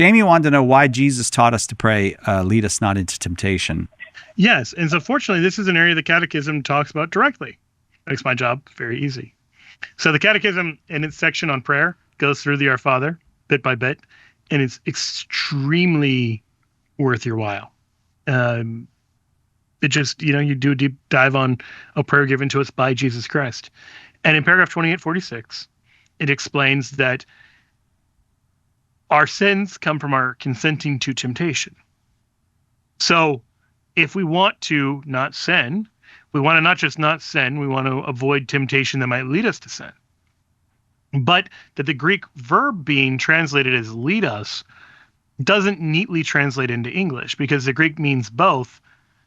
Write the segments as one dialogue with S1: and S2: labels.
S1: Jamie wanted to know why Jesus taught us to pray, lead us not into temptation.
S2: Yes, and so fortunately, this is an area the Catechism talks about directly. Makes my job very easy. So the Catechism, in its section on prayer, goes through the Our Father bit by bit, and it's extremely worth your while. It just, you do a deep dive on a prayer given to us by Jesus Christ. And in paragraph 2846, it explains that our sins come from our consenting to temptation. So if we want to not sin, we want to not just not sin, we want to avoid temptation that might lead us to sin. But that the Greek verb being translated as lead us doesn't neatly translate into English, because the Greek means both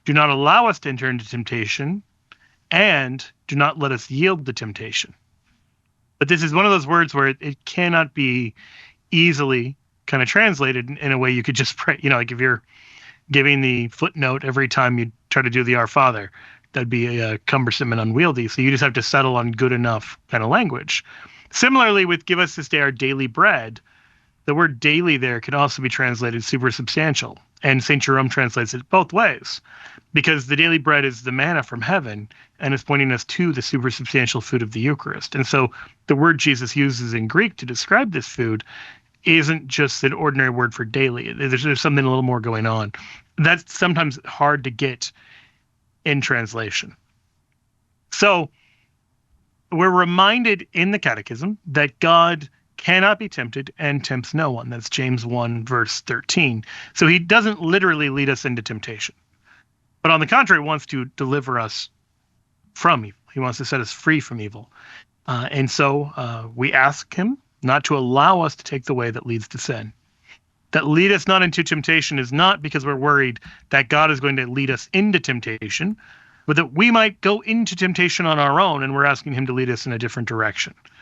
S2: do not allow us to enter into temptation and do not let us yield to temptation. But this is one of those words where it cannot be easily kind of translated in a way you could just pray. Like if you're giving the footnote every time you try to do the Our Father, that'd be cumbersome and unwieldy. So you just have to settle on good enough kind of language. Similarly, with give us this day our daily bread, the word daily there can also be translated supersubstantial. And St. Jerome translates it both ways, because the daily bread is the manna from heaven and is pointing us to the supersubstantial food of the Eucharist. And so the word Jesus uses in Greek to describe this food isn't just an ordinary word for daily. There's something a little more going on. That's sometimes hard to get in translation. So we're reminded in the Catechism that God cannot be tempted and tempts no one. That's James 1, verse 13. So he doesn't literally lead us into temptation, but on the contrary, wants to deliver us from evil. He wants to set us free from evil. And so we ask him not to allow us to take the way that leads to sin. That lead us not into temptation is not because we're worried that God is going to lead us into temptation, but that we might go into temptation on our own, and we're asking him to lead us in a different direction.